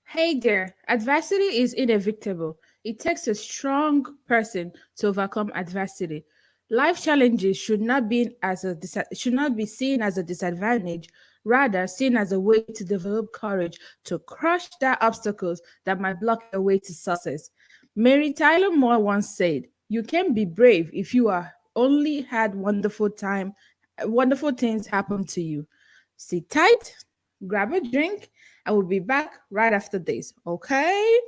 Hey there, adversity is inevitable. It takes a strong person to overcome adversity. Life challenges should not be seen as a disadvantage, rather seen as a way to develop courage to crush the obstacles that might block your way to success. Mary Tyler Moore once said, "You can be brave if you are only had wonderful things happen to you." Sit tight, grab a drink, I will be back right after this, okay?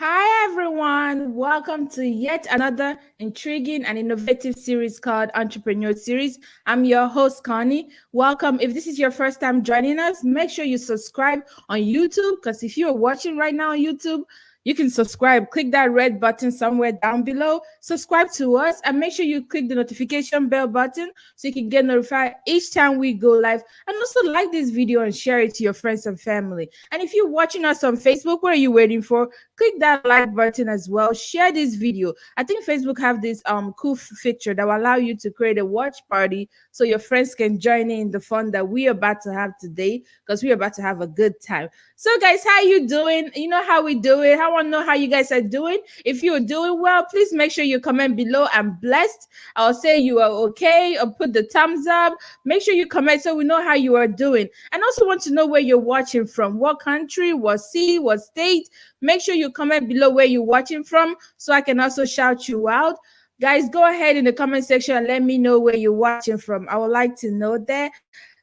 Hi, everyone. Welcome to yet another intriguing and innovative series called Entrepreneur Series. I'm your host, Connie. Welcome. If this is your first time joining us, make sure you subscribe on YouTube because if you're watching right now on YouTube, you can subscribe. Click that red button somewhere down below. Subscribe to us and make sure you click the notification bell button so you can get notified each time we go live. And also like this video and share it to your friends and family. And if you're watching us on Facebook, what are you waiting for? Click that like button as well. Share this video. I think Facebook have this cool feature that will allow you to create a watch party so your friends can join in the fun that we're about to have today because we're about to have a good time. So guys, how you doing? You know how we do it. I want to know how you guys are doing. If you're doing well, please make sure you comment below. I'm blessed. I'll say you are okay or put the thumbs up. Make sure you comment so we know how you are doing. And also want to know where you're watching from. What country, what city, what state. Make sure you comment below where you're watching from so I can also shout you out. Guys, go ahead in the comment section and let me know where you're watching from. I would like to know that.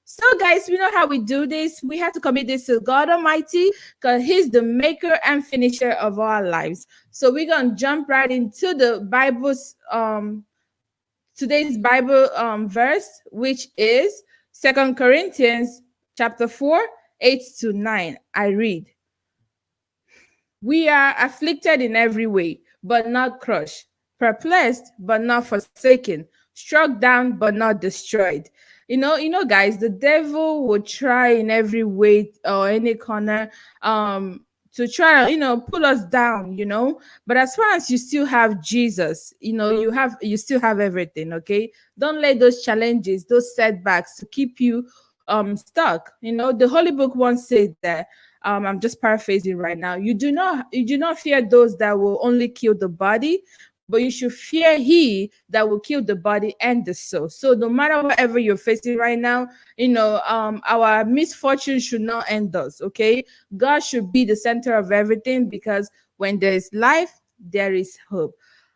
So, guys, we know how we do this. We have to commit this to God Almighty because He's the maker and finisher of our lives. So, we're going to jump right into the Bible's today's Bible verse, which is 2 Corinthians chapter 4, 8 to 9. I read. We are afflicted in every way, but not crushed, perplexed, but not forsaken, struck down, but not destroyed. Guys, the devil will try in every way or any corner to try, pull us down. But as far as you still have Jesus, you still have everything, okay? Don't let those challenges, those setbacks to keep you stuck. The Holy Book once said that I'm just paraphrasing right now. You do not fear those that will only kill the body, but you should fear he that will kill the body and the soul. So no matter whatever you're facing right now, our misfortune should not end us. Okay, God should be the center of everything because when there is life, there is hope.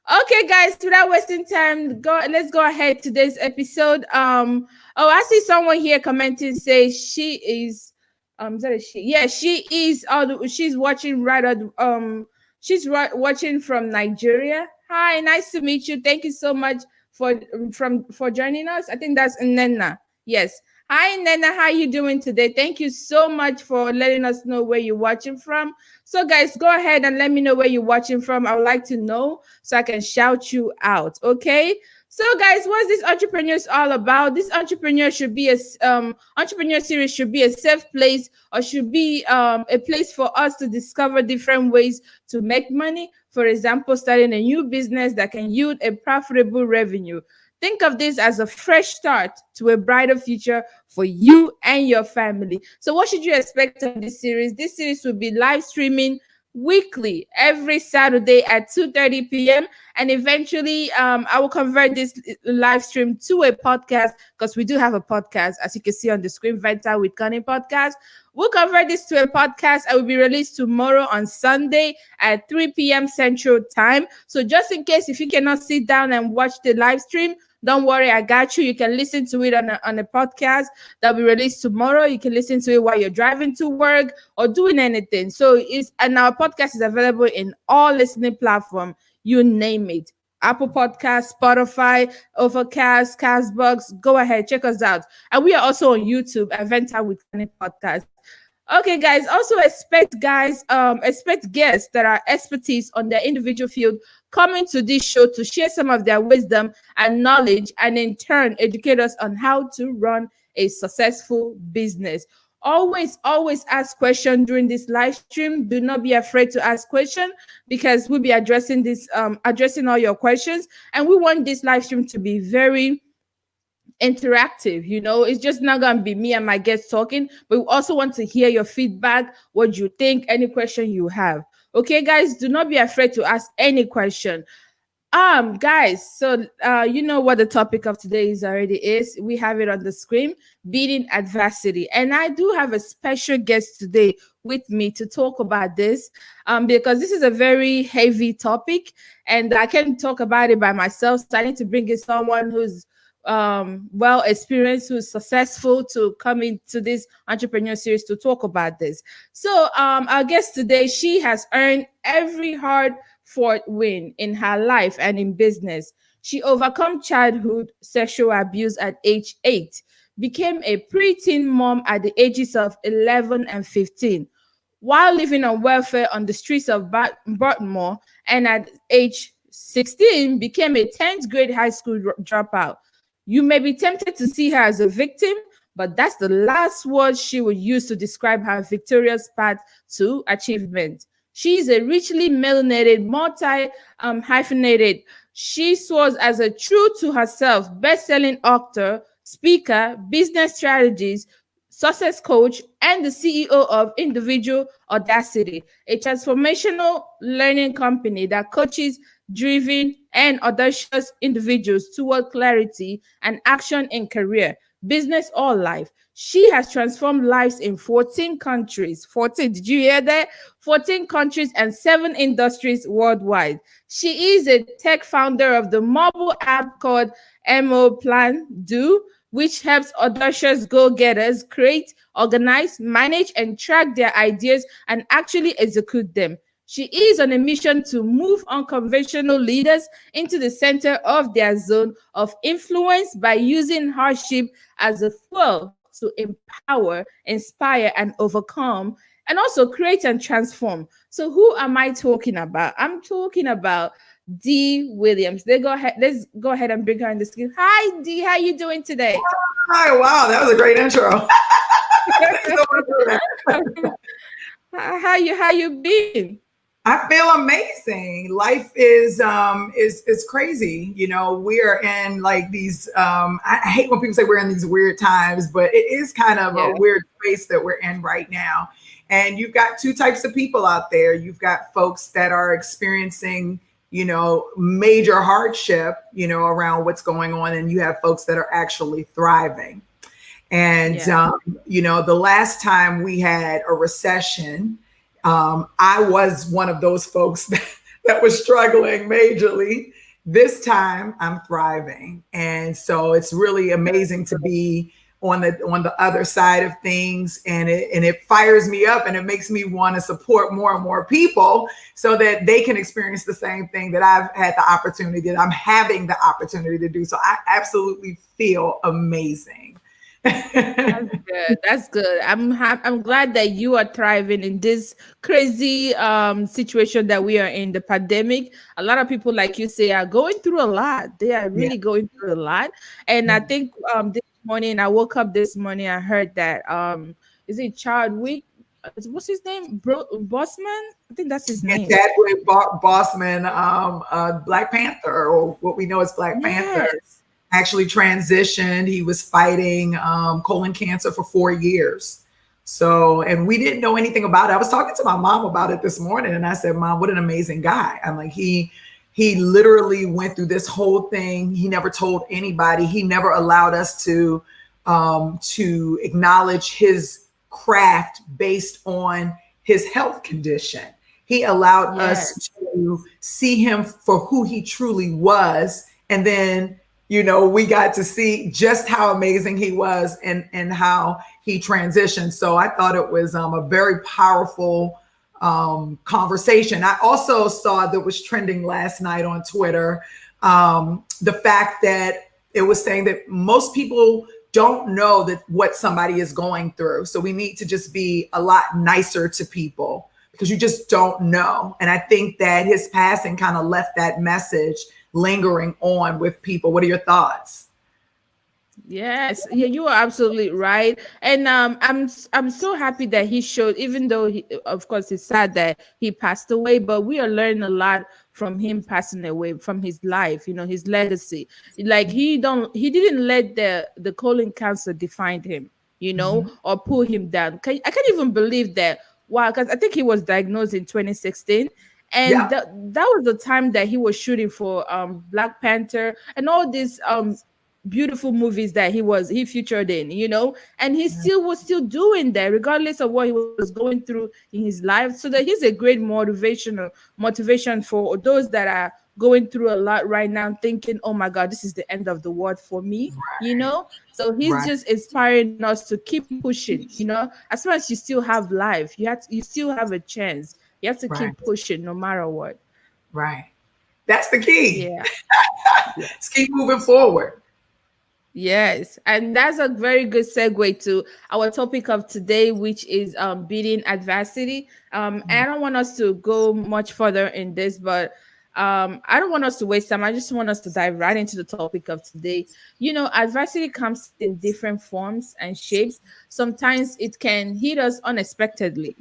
Okay, guys, without wasting time, let's go ahead to today's episode. I see someone here commenting say she is is that a she? Yeah, she is. She's watching watching from Nigeria. Hi, nice to meet you. Thank you so much for joining us. I think that's Nena. Yes. Hi, Nena. How you doing today? Thank you so much for letting us know where you're watching from. So, guys, go ahead and let me know where you're watching from. I would like to know so I can shout you out. Okay. So, guys, what's this entrepreneurs all about? This entrepreneur series should be a safe place or should be a place for us to discover different ways to make money. For example, starting a new business that can yield a profitable revenue. Think of this as a fresh start to a brighter future for you and your family. So, what should you expect on this series? This series will be live streaming weekly every Saturday at 2:30 p.m. And eventually, I will convert this live stream to a podcast because we do have a podcast, as you can see on the screen, Vita with Connie podcast. We'll convert this to a podcast. I will be released tomorrow on Sunday at 3 p.m. Central Time. So just in case if you cannot sit down and watch the live stream, don't worry, I got you. You can listen to it on a podcast that will be released tomorrow. You can listen to it while you're driving to work or doing anything. And our podcast is available in all listening platforms. You name it. Apple Podcasts, Spotify, Overcast, Castbox. Go ahead, check us out. And we are also on YouTube, Venta with Connie podcast. Okay, guys. Also expect guests that are expertise on their individual field coming to this show to share some of their wisdom and knowledge, and in turn educate us on how to run a successful business. Always ask questions during this live stream. Do not be afraid to ask questions, because we'll be addressing all your questions, and we want this live stream to be very interactive. It's just not going to be me and my guests talking, but we also want to hear your feedback, what you think, any question you have. Okay, guys, do not be afraid to ask any question. Guys, so you know what the topic of today is. We have it on the screen: beating adversity. And I do have a special guest today with me to talk about this, because this is a very heavy topic, and I can't talk about it by myself. So I need to bring in someone who's well experienced, who's successful, to come into this entrepreneur series to talk about this. So our guest today, she has earned every hard fought win in her life and in business. She overcome childhood sexual abuse at age 8, became a preteen mom at the ages of 11 and 15, while living on welfare on the streets of Baltimore, and at age 16 became a 10th grade high school dropout. You may be tempted to see her as a victim, but that's the last word she would use to describe her victorious path to achievement. She is a richly melanated, multi-hyphenated. She swears as a true to herself, best-selling author, speaker, business strategist, success coach, and the CEO of Individual Audacity, a transformational learning company that coaches driven and audacious individuals toward clarity and action in career, business, or life. She has transformed lives in 14 countries. 14, did you hear that? 14 countries and 7 industries worldwide. She is a tech founder of the mobile app called MO Plan Do, which helps audacious go-getters create, organize, manage, and track their ideas and actually execute them. She is on a mission to move unconventional leaders into the center of their zone of influence by using hardship as a fuel to empower, inspire, and overcome, and also create and transform. So who am I talking about? I'm talking about Dee Williams. Let's go ahead and bring her in the screen. Hi, Dee. How you doing today? Hi, wow, that was a great intro. How you been? I feel amazing. Life is crazy. We are in like these. I hate when people say we're in these weird times, but it is kind of a weird space that we're in right now. And you've got two types of people out there. You've got folks that are experiencing, major hardship, around what's going on, and you have folks that are actually thriving. And the last time we had a recession, I was one of those folks that was struggling majorly. This time I'm thriving. And so it's really amazing to be on the other side of things. And it fires me up, and it makes me want to support more and more people so that they can experience the same thing that I'm having the opportunity to do. So I absolutely feel amazing. That's good. I'm glad that you are thriving in this crazy situation that we are in, the pandemic. A lot of people, like you say, are going through a lot. They are really going through a lot. And I think this morning, I woke up this morning, I heard that is it Chadwick? What's his name? Bossman? I think that's his name. Chadwick Boseman, Black Panther, or what we know as Black Panther, actually transitioned. He was fighting colon cancer for 4 years. So, and we didn't know anything about it. I was talking to my mom about it this morning, and I said, Mom, what an amazing guy. I'm like, he literally went through this whole thing. He never told anybody. He never allowed us to acknowledge his craft based on his health condition. He allowed us to see him for who he truly was. And then, we got to see just how amazing he was and how he transitioned. So I thought it was a very powerful conversation. I also saw that was trending last night on Twitter, the fact that it was saying that most people don't know that what somebody is going through. So we need to just be a lot nicer to people because you just don't know. And I think that his passing kind of left that message lingering on with people. What are your thoughts? Yes, yeah, you are absolutely right, and I'm so happy that he showed. Even though of course, it's sad that he passed away, but we are learning a lot from him passing away, from his life. His legacy. Like he didn't let the colon cancer define him. Or pull him down. I can't even believe that. Wow, because I think he was diagnosed in 2016. And Yeah. that was the time that he was shooting for Black Panther and all these beautiful movies that he featured in, and he still was still doing that regardless of what he was going through in his life. So that he's a great motivation for those that are going through a lot right now, thinking, oh my God, this is the end of the world for me. So he's Right. just inspiring us to keep pushing. As long as you still have life, you still have a chance. You have to Right. keep pushing no matter what. Right. That's the key. Yeah. Let's keep moving forward. Yes, and that's a very good segue to our topic of today, which is beating adversity. I don't want us to go much further in this, but I don't want us to waste time. I just want us to dive right into the topic of today. Adversity comes in different forms and shapes. Sometimes it can hit us unexpectedly.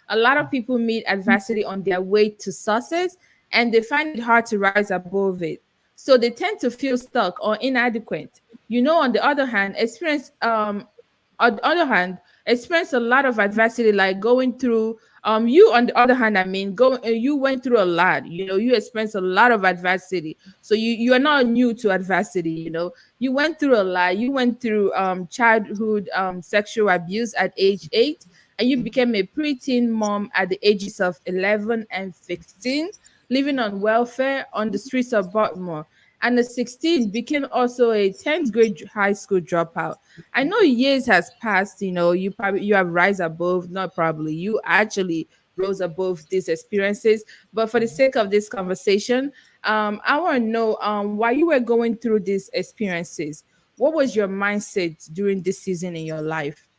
A lot of people meet adversity on their way to success, and they find it hard to rise above it. So they tend to feel stuck or inadequate. On the other hand, experience a lot of adversity, like going through you on the other hand, I mean, you went through a lot. You experienced a lot of adversity. So you are not new to adversity. You went through a lot. You went through childhood sexual abuse at age 8, and you became a preteen mom at the ages of 11 and 15, living on welfare on the streets of Baltimore. And at 16 became also a 10th grade high school dropout. I know years has passed. You have rise above, not probably, you actually rose above these experiences. But for the sake of this conversation, I want to know why you were going through these experiences. What was your mindset during this season in your life?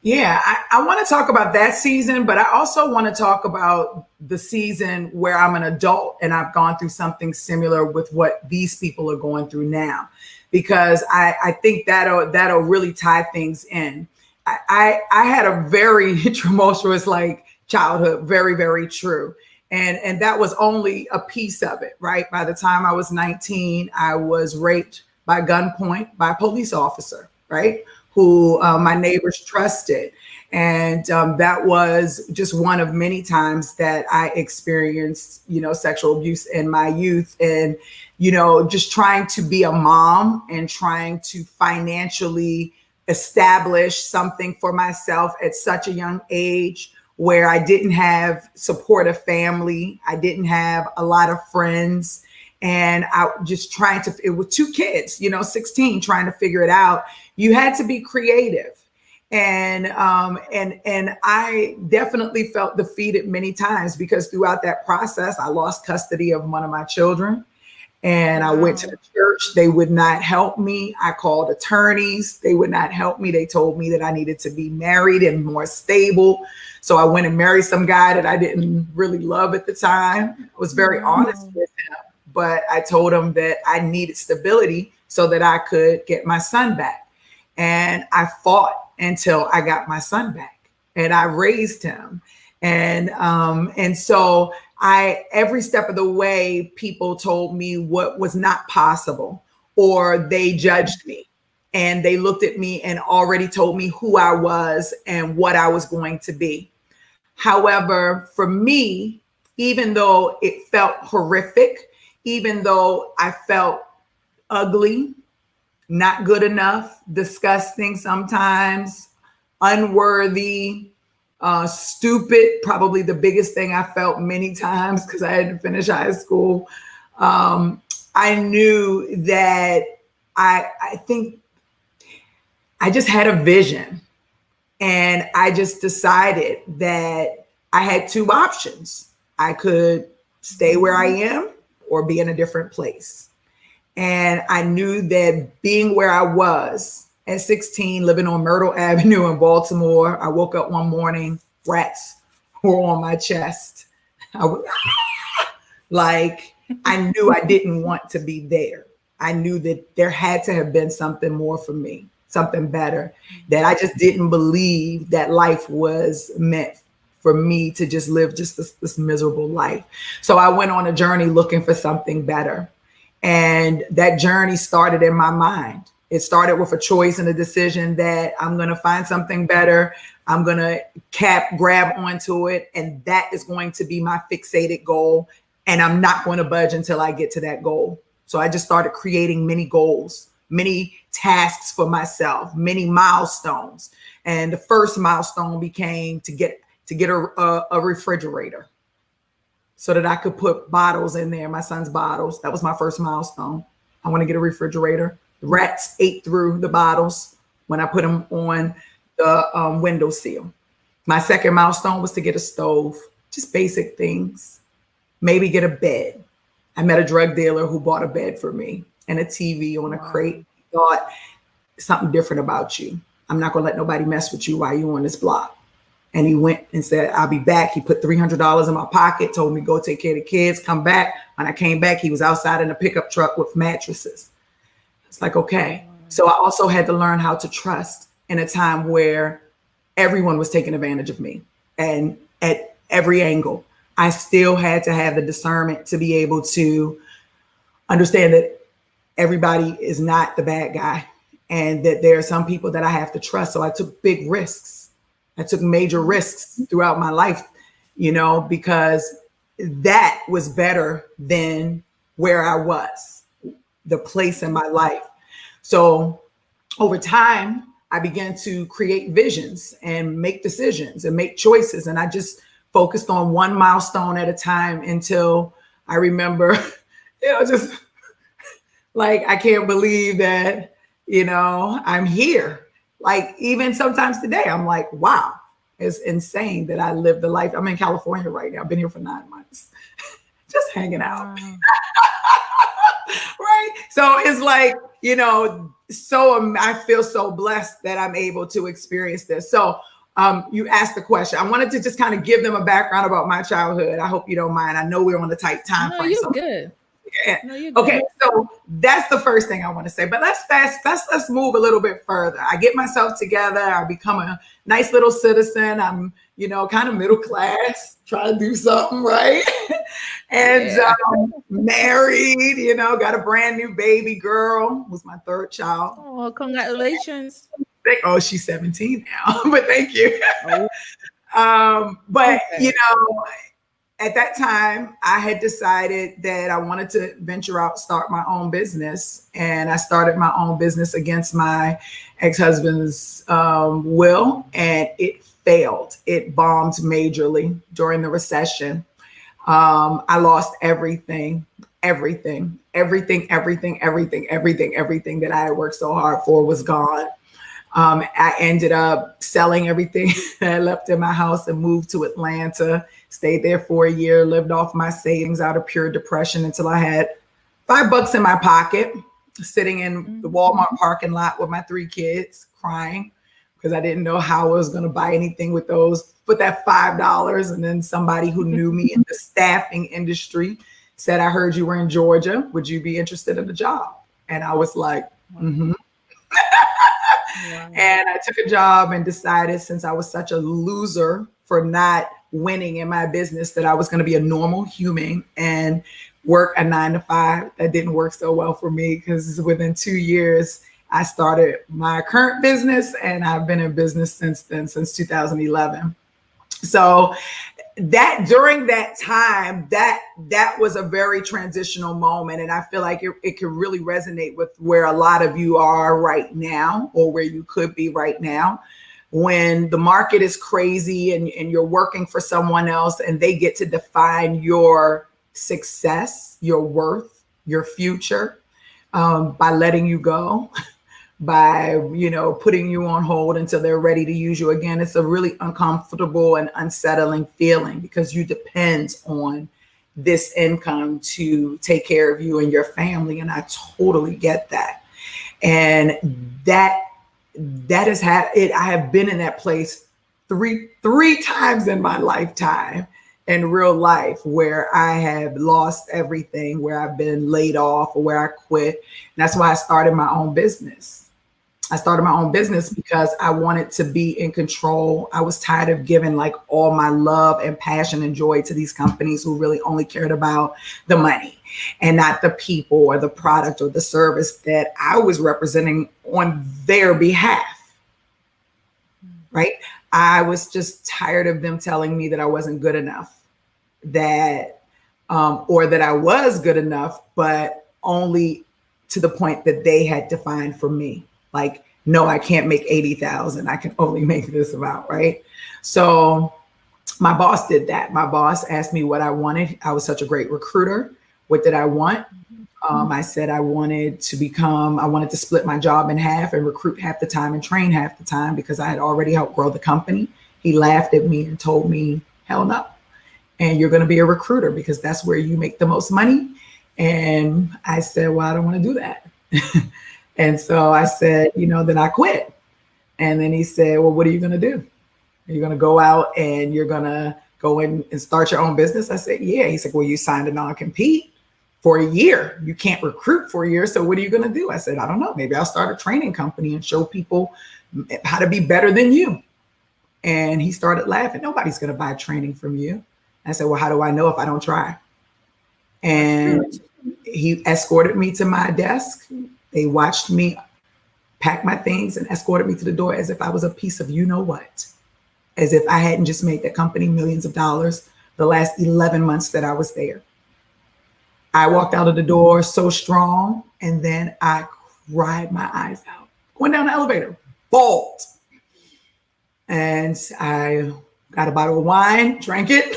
Yeah, I want to talk about that season, but I also want to talk about the season where I'm an adult and I've gone through something similar with what these people are going through now, because I think that'll really tie things in. I had a very tumultuous like childhood, very, very true. And that was only a piece of it, right? By the time I was 19, I was raped by gunpoint by a police officer, right? Who my neighbors trusted. And that was just one of many times that I experienced, sexual abuse in my youth. And, just trying to be a mom and trying to financially establish something for myself at such a young age, where I didn't have supportive family. I didn't have a lot of friends. And I just trying to, it was 2 kids, 16, trying to figure it out. You had to be creative. And I definitely felt defeated many times, because throughout that process, I lost custody of one of my children. And I went to the church. They would not help me. I called attorneys. They would not help me. They told me that I needed to be married and more stable. So I went and married some guy that I didn't really love at the time. I was very honest with him, but I told him that I needed stability so that I could get my son back. And I fought until I got my son back, and I raised him. And so every step of the way, people told me what was not possible, or they judged me, and they looked at me and already told me who I was and what I was going to be. However, for me, even though it felt horrific, even though I felt ugly, not good enough, disgusting sometimes, unworthy, stupid, probably the biggest thing I felt many times, because I hadn't finished high school. I knew that I think I just had a vision, and I just decided that I had 2 options. I could stay where I am or be in a different place. And I knew that being where I was at 16, living on Myrtle Avenue in Baltimore, I woke up one morning, rats were on my chest. I was like, I knew I didn't want to be there. I knew that there had to have been something more for me, something better, that I just didn't believe that life was meant for me to just live just this miserable life. So I went on a journey looking for something better. And that journey started in my mind. It started with a choice and a decision that I'm going to find something better. I'm going to grab onto it. And that is going to be my fixated goal. And I'm not going to budge until I get to that goal. So I just started creating many goals, many tasks for myself, many milestones. And the first milestone became to get a refrigerator so that I could put bottles in there, my son's bottles. That was my first milestone. I want to get a refrigerator. The rats ate through the bottles when I put them on the windowsill. My second milestone was to get a stove, just basic things. Maybe get a bed. I met a drug dealer who bought a bed for me and a TV on a crate. He thought something different about you. I'm not going to let nobody mess with you while you're on this block. And he went and said, I'll be back. He put $300 in my pocket, told me, go take care of the kids, come back. When I came back, he was outside in a pickup truck with mattresses. It's like, okay. So I also had to learn how to trust in a time where everyone was taking advantage of me. And at every angle, I still had to have the discernment to be able to understand that everybody is not the bad guy and that there are some people that I have to trust. So I took big risks. I took major risks throughout my life, because that was better than where I was, the place in my life. So over time, I began to create visions and make decisions and make choices. And I just focused on one milestone at a time until I remember, just like, I can't believe that, I'm here. Like, even sometimes today, I'm like, wow, it's insane that I lived the life. I'm in California right now. I've been here for 9 months, just hanging out. Wow. Right. So it's like, I feel so blessed that I'm able to experience this. So you asked the question. I wanted to just kind of give them a background about my childhood. I hope you don't mind. I know we're on a tight time frame. You're good. Yeah. No, okay, so that's the first thing I want to say. But let's move a little bit further. I get myself together. I become a nice little citizen. I'm, kind of middle class, trying to do something right. And married, got a brand new baby girl, was my third child. Oh, congratulations. Oh, she's 17 now, but thank you. But okay. At that time, I had decided that I wanted to venture out, start my own business. And I started my own business against my ex-husband's will, and it failed. It bombed majorly during the recession. I lost everything that I had worked so hard for was gone. I ended up selling everything that I left in my house and moved to Atlanta, stayed there for a year, lived off my savings out of pure depression until I had $5 in my pocket, sitting in the Walmart parking lot with my 3 kids, crying because I didn't know how I was going to buy anything with that $5. And then somebody who knew me in the staffing industry said, I heard you were in Georgia. Would you be interested in a job? And I was like, mm-hmm. Wow. And I took a job and decided, since I was such a loser for not winning in my business, that I was going to be a normal human and work a 9-to-5. That didn't work so well for me because within 2 years, I started my current business, and I've been in business since then, since 2011. So that during that time, that was a very transitional moment. And I feel like it can really resonate with where a lot of you are right now, or where you could be right now, when the market is crazy and you're working for someone else and they get to define your success, your worth, your future, by letting you go, by, putting you on hold until they're ready to use you again. It's a really uncomfortable and unsettling feeling because you depend on this income to take care of you and your family. And I totally get that. And that has had it. I have been in that place three times in my lifetime in real life, where I have lost everything, where I've been laid off or where I quit. And that's why I started my own business. I started my own business because I wanted to be in control. I was tired of giving like all my love and passion and joy to these companies who really only cared about the money and not the people or the product or the service that I was representing on their behalf. Right? I was just tired of them telling me that I wasn't good enough, that or that I was good enough, but only to the point that they had defined for me. Like, no, I can't make 80,000. I can only make this amount, right? So my boss did that. My boss asked me what I wanted. I was such a great recruiter. What did I want? I said I wanted to split my job in half and recruit half the time and train half the time because I had already helped grow the company. He laughed at me and told me, hell no. And you're going to be a recruiter because that's where you make the most money. And I said, well, I don't want to do that. And so I said, then I quit. And then he said, well, what are you going to do? Are you going to go out and you're going to go in and start your own business? I said, yeah. He said, well, you signed a non-compete for a year. You can't recruit for a year. So what are you going to do? I said, I don't know. Maybe I'll start a training company and show people how to be better than you. And he started laughing. Nobody's going to buy training from you. I said, well, how do I know if I don't try? And he escorted me to my desk. They watched me pack my things and escorted me to the door as if I was a piece of you-know-what, as if I hadn't just made the company millions of dollars the last 11 months that I was there. I walked out of the door so strong, and then I cried my eyes out. Went down the elevator, bawled. And I got a bottle of wine, drank it,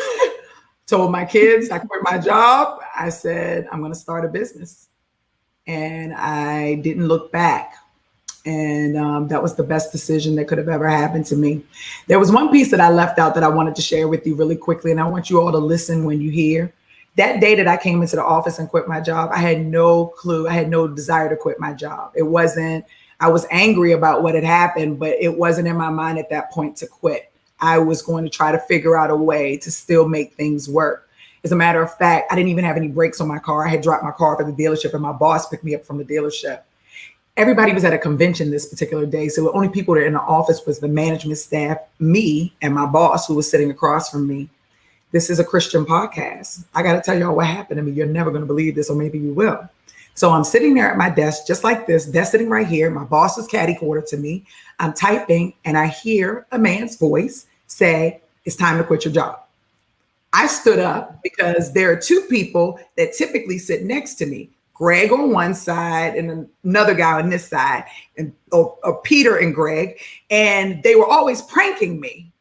told my kids I quit my job. I said, I'm going to start a business. And I didn't look back. And that was the best decision that could have ever happened to me. There was one piece that I left out that I wanted to share with you really quickly. And I want you all to listen when you hear. That day that I came into the office and quit my job, I had no clue. I had no desire to quit my job. I was angry about what had happened, but it wasn't in my mind at that point to quit. I was going to try to figure out a way to still make things work. As a matter of fact, I didn't even have any brakes on my car. I had dropped my car off at the dealership and my boss picked me up from the dealership. Everybody was at a convention this particular day. So the only people that were in the office was the management staff, me, and my boss who was sitting across from me. This is a Christian podcast. I got to tell y'all what happened to me. You're never going to believe this, or maybe you will. So I'm sitting there at my desk, just like this, desk sitting right here. My boss is catty corner to me. I'm typing and I hear a man's voice say, it's time to quit your job. I stood up because there are two people that typically sit next to me, Greg on one side and another guy on this side, and or Peter and Greg, and they were always pranking me.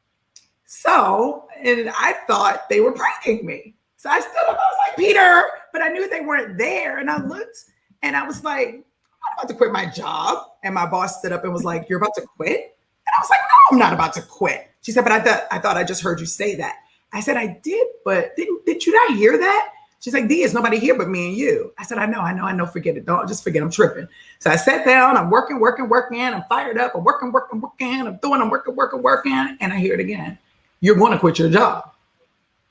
So, and I thought they were pranking me. So I stood up, I was like, Peter, but I knew they weren't there. And I looked and I was like, I'm about to quit my job. And my boss stood up and was like, you're about to quit? And I was like, no, I'm not about to quit. She said, but I thought I just heard you say that. I said, I did, but did you not hear that? She's like, Dee, there's nobody here but me and you. I said, I know, forget it. Don't just forget, I'm tripping. So I sat down, I'm working. I'm fired up, I'm working. I'm working. And I hear it again. You're going to quit your job.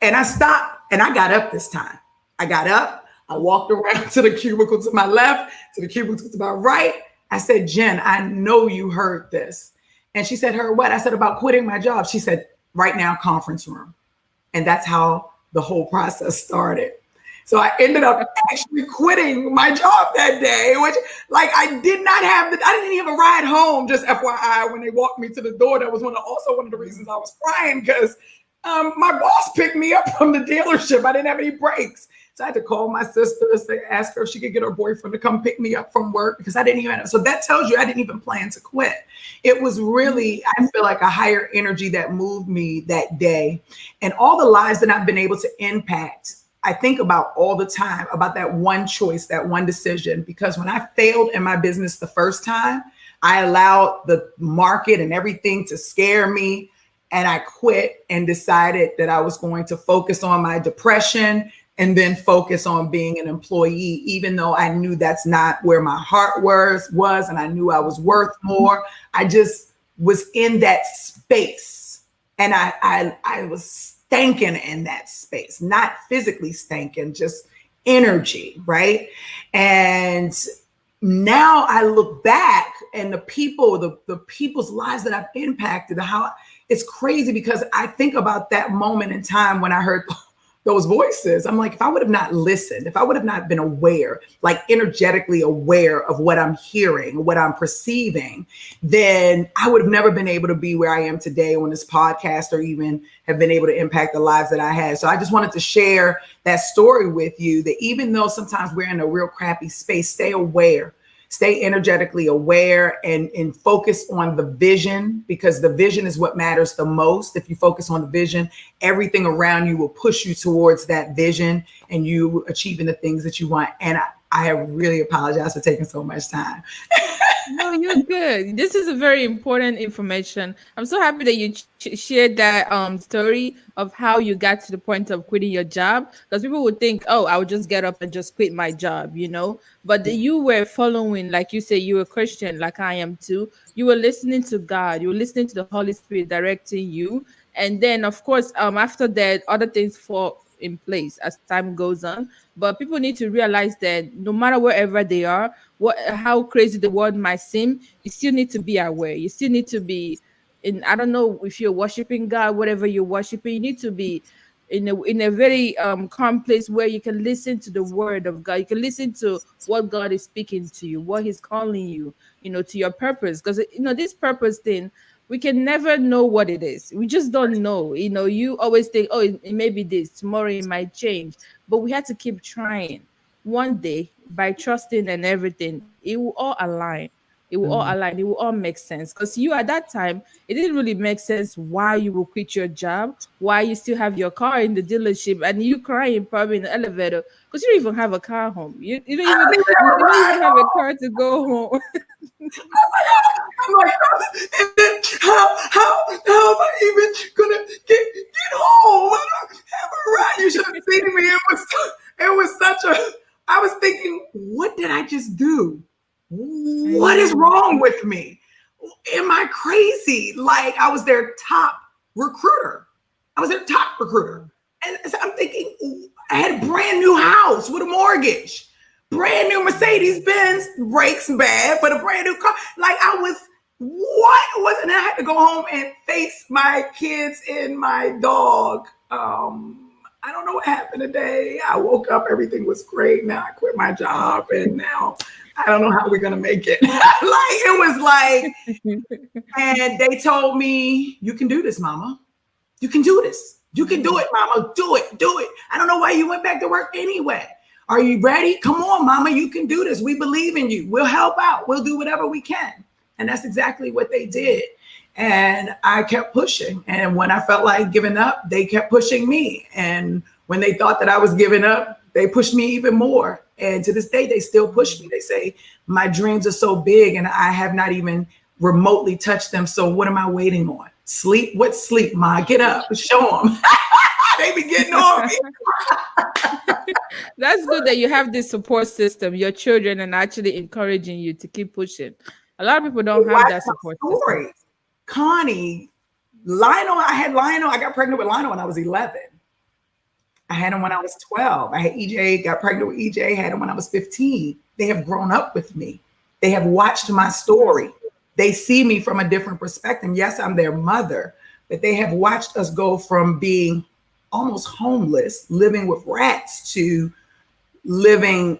And I stopped and I got up this time. I got up, I walked around to the cubicle to my left, to the cubicle to my right. I said, Jen, I know you heard this. And she said, heard what? I said, about quitting my job. She said, right now, conference room. And that's how the whole process started. So I ended up actually quitting my job that day, which I didn't have a ride home, just FYI, when they walked me to the door. That was one of the reasons I was crying, because my boss picked me up from the dealership. I didn't have any brakes. So I had to call my sister to ask her if she could get her boyfriend to come pick me up from work, because I didn't even. So that tells you I didn't even plan to quit. It was really, I feel like, a higher energy that moved me that day. And all the lives that I've been able to impact, I think about all the time, about that one choice, that one decision, because when I failed in my business the first time, I allowed the market and everything to scare me. And I quit and decided that I was going to focus on my depression and then focus on being an employee, even though I knew that's not where my heart was, and I knew I was worth more. I just was in that space, and I was stanking in that space, not physically stanking, just energy, right? And now I look back, and the people's lives that I've impacted, how it's crazy, because I think about that moment in time when I heard those voices. I'm like, if I would have not listened, if I would have not been aware, like energetically aware of what I'm hearing, what I'm perceiving, then I would have never been able to be where I am today on this podcast, or even have been able to impact the lives that I had. So I just wanted to share that story with you, that even though sometimes we're in a real crappy space, stay aware. Stay energetically aware, and focus on the vision, because the vision is what matters the most. If you focus on the vision, everything around you will push you towards that vision, and you achieving the things that you want. And I really apologize for taking so much time. No, you're good. This is a very important information. I'm so happy that you shared that story of how you got to the point of quitting your job, because people would think, oh, I would just get up and just quit my job, but you were following, like you say, you were Christian, like I am too. You were listening to God, you were listening to the Holy Spirit directing you. And then, of course, after that, other things fall in place as time goes on. But people need to realize that no matter wherever they are, how crazy the world might seem, you still need to be aware. You still need to be in, I don't know if you're worshiping God, whatever you're worshiping, you need to be in a very calm place where you can listen to the word of God. You can listen to what God is speaking to you, what he's calling you, to your purpose. Because this purpose thing, we can never know what it is. We just don't know. You always think, oh, it may be this, tomorrow it might change. But we have to keep trying. One day, by trusting and everything, it will all align. It will all align. It will all make sense. Because you, at that time, it didn't really make sense why you will quit your job, why you still have your car in the dealership, and you crying probably in the elevator because you don't even have a car home. You don't even have a car to go home. I'm like, and then how am I even gonna get home? I don't have a ride. You should have seen me. It was such a. I was thinking, what did I just do? What is wrong with me? Am I crazy? Like, I was their top recruiter. And so I'm thinking, I had a brand new house with a mortgage. Brand new Mercedes Benz, brakes bad, but a brand new car. Like, and I had to go home and face my kids and my dog. I don't know what happened today. I woke up, everything was great. Now I quit my job, and now I don't know how we're gonna make it. And they told me, you can do this, mama. You can do this. You can do it, mama. Do it. I don't know why you went back to work anyway. Are you ready? Come on, mama, you can do this. We believe in you. We'll help out. We'll do whatever we can. And that's exactly what they did. And I kept pushing. And when I felt like giving up, they kept pushing me. And when they thought that I was giving up, they pushed me even more. And to this day, they still push me. They say, my dreams are so big and I have not even remotely touched them. So what am I waiting on? Sleep? What sleep, Ma? Get up, show them. They be getting on me. That's good that you have this support system, your children, and actually encouraging you to keep pushing. A lot of people don't have that support system. Connie, Lionel, I got pregnant with Lionel when I was 11. I had him when I was 12. I had EJ, got pregnant with EJ, had him when I was 15. They have grown up with me. They have watched my story. They see me from a different perspective. Yes, I'm their mother, but they have watched us go from being almost homeless, living with rats, to living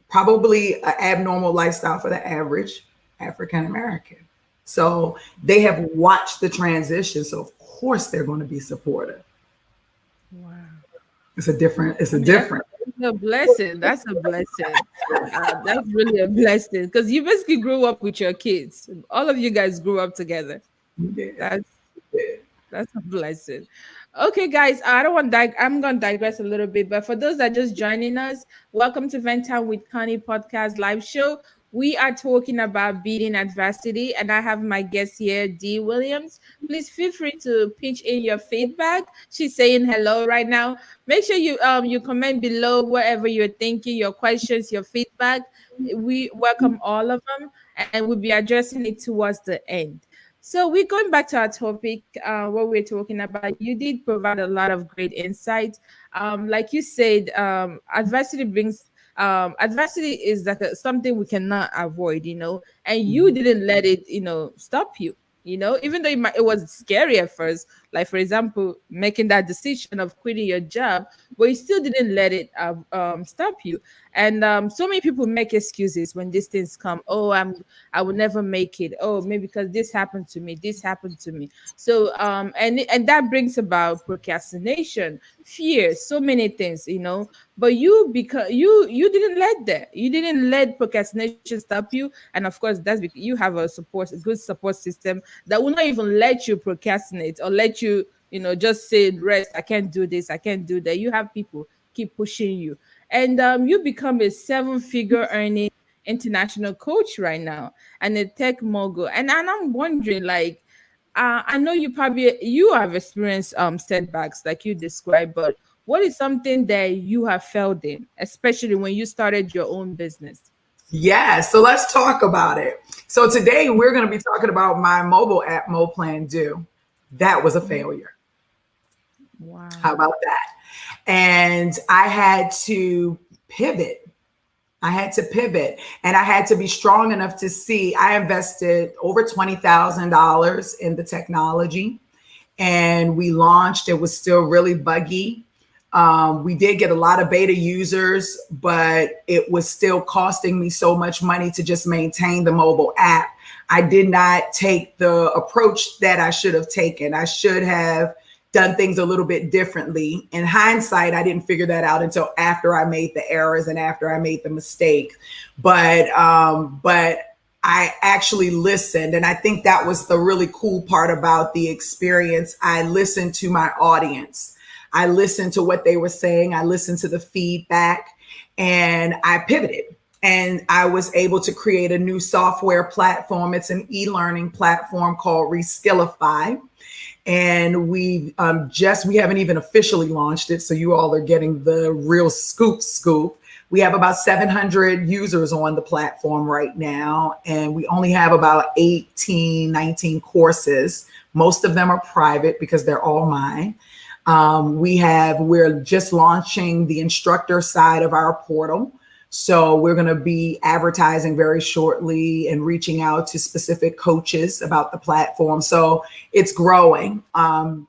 probably an abnormal lifestyle for the average African American. So they have watched the transition. So of course they're going to be supportive. Wow. It's a different. That's a blessing. That's a blessing. That's really a blessing, because you basically grew up with your kids. All of you guys grew up together. Yeah. That's a blessing. Okay, guys, I'm going to digress a little bit, but for those that are just joining us, welcome to Vent Time with Connie podcast live show. We are talking about beating adversity, and I have my guest here, Dee Williams. Please feel free to pitch in your feedback. She's saying hello right now. Make sure you comment below whatever you're thinking, your questions, your feedback. We welcome all of them, and we'll be addressing it towards the end. So we're going back to our topic, what we're talking about. You did provide a lot of great insight. Like you said, adversity is like something we cannot avoid, and you didn't let it, stop you. Even though it was scary at first, like for example, making that decision of quitting your job, but you still didn't let it stop you. And so many people make excuses when these things come. Oh, I will never make it. Oh, maybe because this happened to me. This happened to me. So and that brings about procrastination, fear, so many things. But because you didn't let that. You didn't let procrastination stop you. And of course, that's because you have a good support system that will not even let you procrastinate or let you just say rest. I can't do this. I can't do that. You have people keep pushing you, and you become a seven-figure earning international coach right now and a tech mogul. And I'm wondering, like, I know you have experienced setbacks like you described, but what is something that you have failed in, especially when you started your own business? Yeah, so let's talk about it. So today we're going to be talking about my mobile app, Mo Plan Do. That was a failure. How Wow. about that? And I had to pivot. I had to pivot and I had to be strong enough to see. I invested over $20,000 in the technology and we launched. It was still really buggy. We did get a lot of beta users, but it was still costing me so much money to just maintain the mobile app. I did not take the approach that I should have taken. I should have done things a little bit differently. In hindsight, I didn't figure that out until after I made the errors and after I made the mistake. But I actually listened. And I think that was the really cool part about the experience. I listened to my audience. I listened to what they were saying. I listened to the feedback and I pivoted. And I was able to create a new software platform. It's an e-learning platform called Reskillify. And we haven't even officially launched it. So you all are getting the real scoop. We have about 700 users on the platform right now. And we only have about 18, 19 courses. Most of them are private because they're all mine. We're just launching the instructor side of our portal. So we're going to be advertising very shortly and reaching out to specific coaches about the platform. So it's growing. And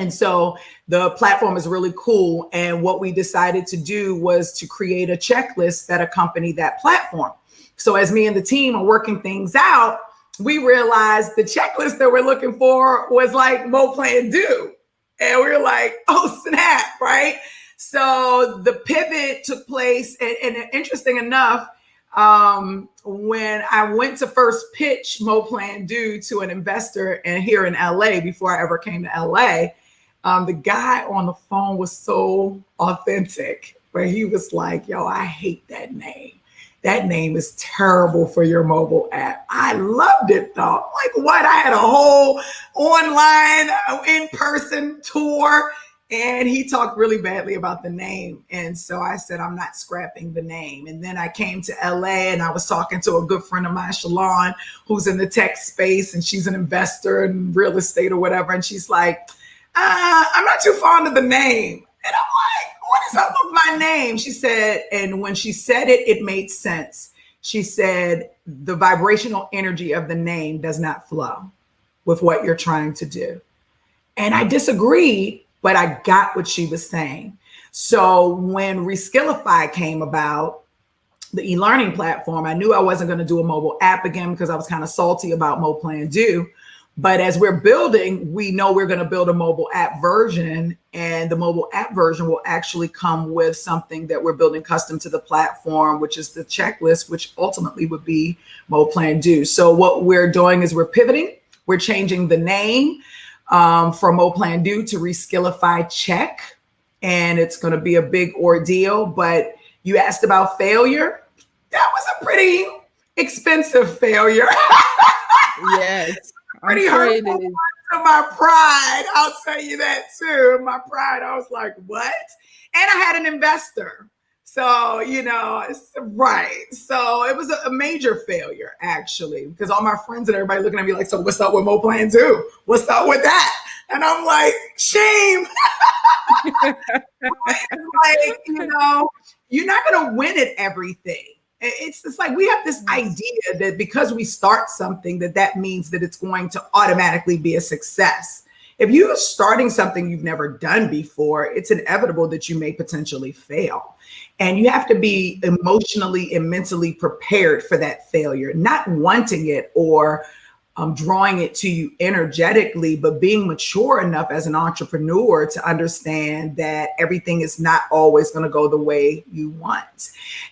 so the platform is really cool. And what we decided to do was to create a checklist that accompanied that platform. So as me and the team are working things out, we realized the checklist that we're looking for was like Mo Plan Do. And we were like, oh, snap, right? So the pivot took place, and interesting enough, when I went to first pitch Mo Plan Do to an investor and here in LA before I ever came to LA, the guy on the phone was so authentic, where he was like, yo, I hate that name. That name is terrible for your mobile app. I loved it though. Like what? I had a whole online in-person tour. And he talked really badly about the name. And so I said, I'm not scrapping the name. And then I came to LA and I was talking to a good friend of mine, Shalon, who's in the tech space and she's an investor in real estate or whatever. And she's like, I'm not too fond of the name. And I'm like, what is up with my name? She said, and when she said it, it made sense. She said, the vibrational energy of the name does not flow with what you're trying to do. And I disagreed, but I got what she was saying. So when Reskillify came about, the e-learning platform, I knew I wasn't going to do a mobile app again because I was kind of salty about Mo Plan Do. But as we're building, we know we're going to build a mobile app version, and the mobile app version will actually come with something that we're building custom to the platform, which is the checklist, which ultimately would be Mo Plan Do. So what we're doing is we're pivoting. We're changing the name from Mo Plan Do to Reskillify Check. And it's going to be a big ordeal. But you asked about failure. That was a pretty expensive failure. Yes, I'm Pretty sure it hurtful is. to my pride. I'll tell you that too. My pride, I was like, what? And I had an investor. So, right. So it was a major failure, actually, because all my friends and everybody looking at me like, so what's up with Mo Plan 2? What's up with that? And I'm like, shame. Like, you're not going to win at everything. It's just like we have this idea that because we start something, that means that it's going to automatically be a success. If you're starting something you've never done before, it's inevitable that you may potentially fail. And you have to be emotionally and mentally prepared for that failure, not wanting it or drawing it to you energetically, but being mature enough as an entrepreneur to understand that everything is not always going to go the way you want.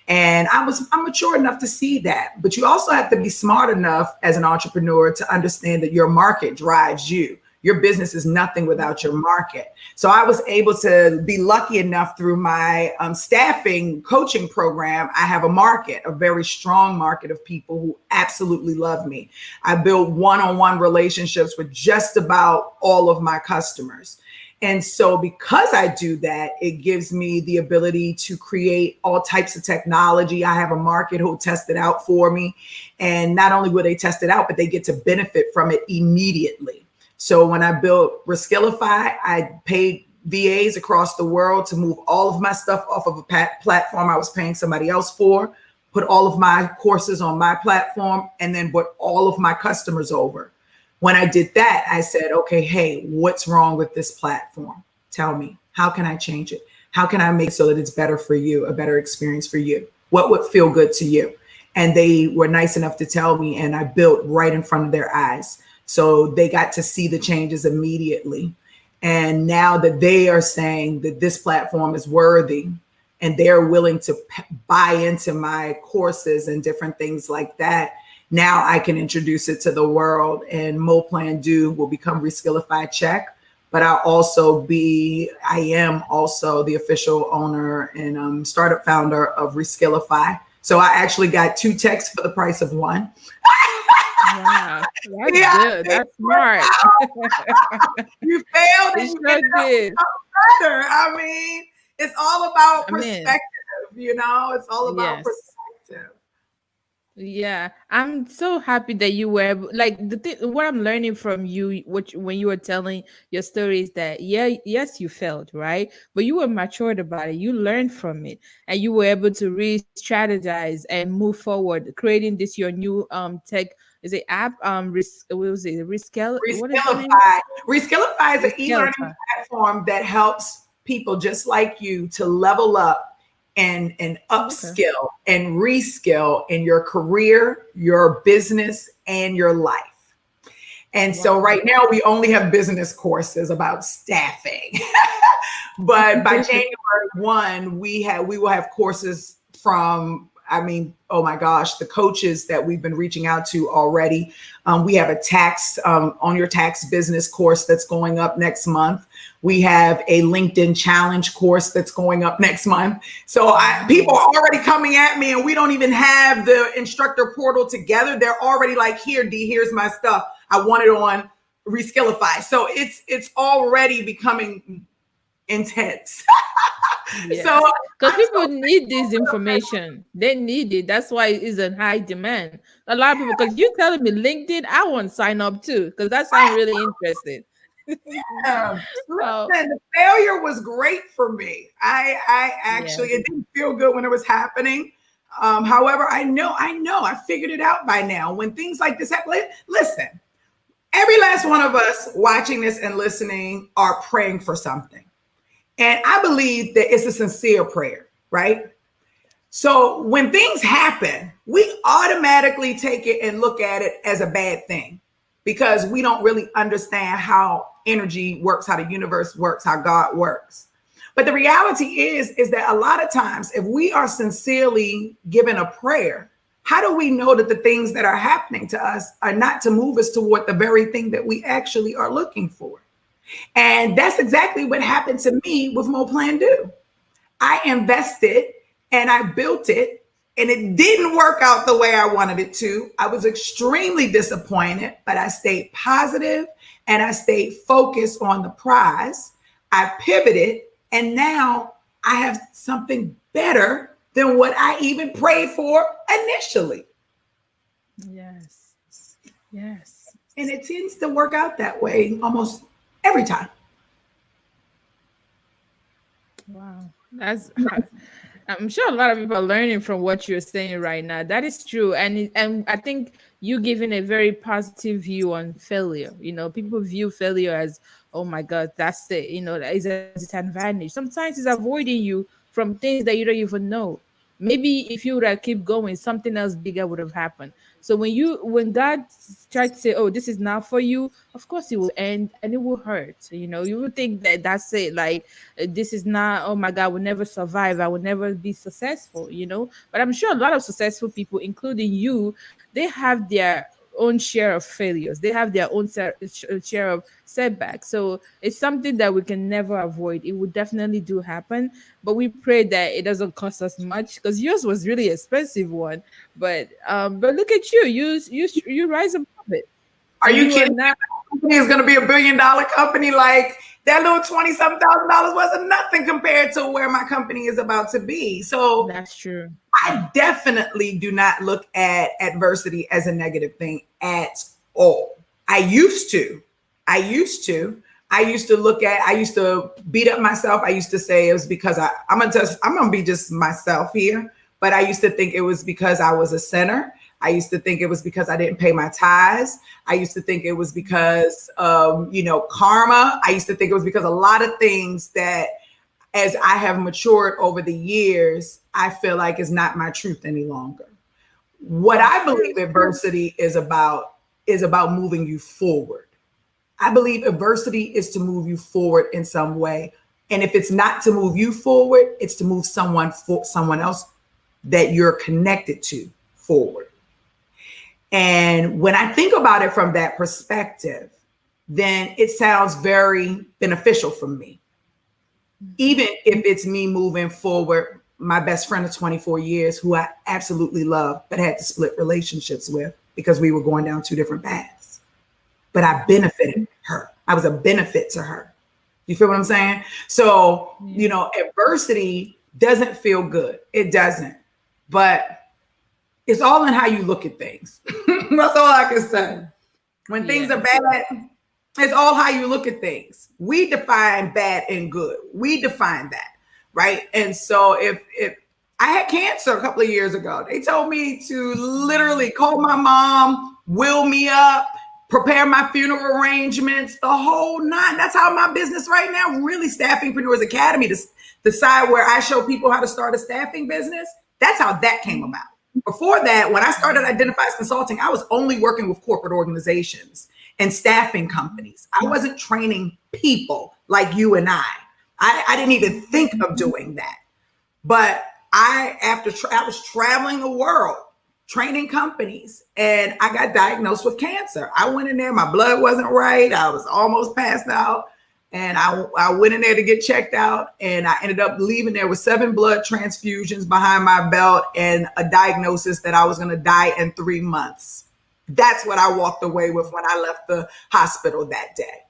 And I'm mature enough to see that. But you also have to be smart enough as an entrepreneur to understand that your market drives you. Your business is nothing without your market. So I was able to be lucky enough through my staffing coaching program. I have a market, a very strong market of people who absolutely love me. I build one-on-one relationships with just about all of my customers. And so because I do that, it gives me the ability to create all types of technology. I have a market who will test it out for me. And not only will they test it out, but they get to benefit from it immediately. So when I built Reskillify, I paid VAs across the world to move all of my stuff off of a platform I was paying somebody else for, put all of my courses on my platform, and then put all of my customers over. When I did that, I said, okay, hey, what's wrong with this platform? Tell me, how can I change it? How can I make so that it's better for you, a better experience for you? What would feel good to you? And they were nice enough to tell me, and I built right in front of their eyes. So they got to see the changes immediately. And now that they are saying that this platform is worthy and they're willing to buy into my courses and different things like that, now I can introduce it to the world, and Mo Plan Do will become Reskillify Check. But I am also the official owner and startup founder of Reskillify. So I actually got 2 texts for the price of 1. Wow, that's good. That's smart. You failed and It you sure ended up did. better. I mean, it's all about perspective, it's all about Yes. perspective. Yeah, I'm so happy that you were like what I'm learning from you, which when you were telling your story is that yes, you failed, right? But you were matured about it. You learned from it, and you were able to re-strategize and move forward, creating this your new tech is it app what was it Rescale? What is the name? Reskillify. Reskillify is an e-learning Rescale. platform that helps people just like you to level up and Okay. upskill and reskill in your career, your business, and your life. And so Wow. right now we only have business courses about staffing. But by January 1, we will have courses from, oh my gosh, the coaches that we've been reaching out to already. We have a tax on your tax business course that's going up next month. We have a LinkedIn challenge course that's going up next month. So people are already coming at me, and we don't even have the instructor portal together. They're already like, here, Dee, here's my stuff. I want it on Reskillify. So it's already becoming intense. Yes. So Because people need this information. They need it. That's why it is in high demand. A lot of people, because you're telling me LinkedIn, I want to sign up too, because that sounds really interesting. yeah. Oh, Listen, the failure was great for me. I yeah. actually, it didn't feel good when it was happening. However, I know I figured it out by now. When things like this happen, listen, every last one of us watching this and listening are praying for something. And I believe that it's a sincere prayer, right? So when things happen, we automatically take it and look at it as a bad thing because we don't really understand how energy works, how the universe works, how God works. But the reality is that a lot of times, if we are sincerely given a prayer, how do we know that the things that are happening to us are not to move us toward the very thing that we actually are looking for? And that's exactly what happened to me with Mo Plan Do. I invested and I built it and it didn't work out the way I wanted it to. I was extremely disappointed, but I stayed positive and I stayed focused on the prize. I pivoted, and now I have something better than what I even prayed for initially. Yes. Yes. And it tends to work out that way almost every time. Wow. I'm sure a lot of people are learning from what you're saying right now. That is true. And I think you giving a very positive view on failure. You know, people view failure as, oh my God, that's it. You know, that is a disadvantage. Sometimes it's avoiding you from things that you don't even know. Maybe if you would have kept going, something else bigger would have happened. So when God tried to say, oh, this is not for you, of course it will end and it will hurt. You know, you would think that that's it. Like, this is not, oh my God, I will never survive. I will never be successful, you know. But I'm sure a lot of successful people, including you, they have their own share of failures. They have their own share of setbacks. So it's something that we can never avoid. It would definitely do happen, but we pray that it doesn't cost us much, because yours was really expensive one. But look at you, you rise above it. Are And you you are kidding? not. Company is going to be $1 billion company. Like that little $20-something thousand wasn't nothing compared to where my company is about to be. So That's true. I definitely do not look at adversity as a negative thing at all. I used to beat up myself. I used to say it was because I'm gonna be just myself here. But I used to think it was because I was a sinner. I used to think it was because I didn't pay my tithes. I used to think it was because of, karma. I used to think it was because a lot of things that, as I have matured over the years, I feel like is not my truth any longer. What I believe adversity is about moving you forward. I believe adversity is to move you forward in some way. And if it's not to move you forward, it's to move someone else that you're connected to forward. And when I think about it from that perspective, then it sounds very beneficial for me. Even if it's me moving forward, my best friend of 24 years, who I absolutely love, but had to split relationships with because we were going down two different paths. But I benefited her. I was a benefit to her. You feel what I'm saying? So, adversity doesn't feel good. It doesn't. But it's all in how you look at things. That's all I can say. When things are bad, it's all how you look at things. We define bad and good. We define that, right? And so if I had cancer a couple of years ago, they told me to literally call my mom, will me up, prepare my funeral arrangements, the whole nine. That's how my business right now, really, Staffingpreneurs Academy, the side where I show people how to start a staffing business. That's how that came about. Before that, when I started Identifies Consulting, I was only working with corporate organizations and staffing companies. I wasn't training people like you and I. I didn't even think of doing that. But I was traveling the world, training companies, and I got diagnosed with cancer. I went in there, my blood wasn't right. I was almost passed out. And I went in there to get checked out, and I ended up leaving there with 7 blood transfusions behind my belt and a diagnosis that I was going to die in 3 months. That's what I walked away with when I left the hospital that day.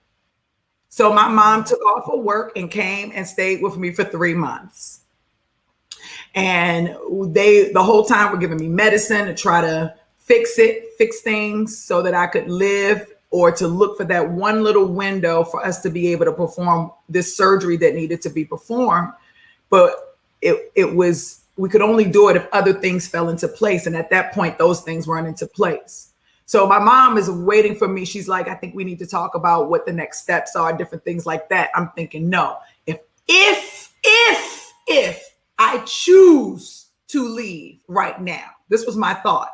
So my mom took off of work and came and stayed with me for 3 months. And the whole time were giving me medicine to try to fix things so that I could live, or to look for that one little window for us to be able to perform this surgery that needed to be performed. But we could only do it if other things fell into place. And at that point, those things weren't into place. So my mom is waiting for me. She's like, I think we need to talk about what the next steps are, different things like that. I'm thinking, no, if I choose to leave right now, this was my thought,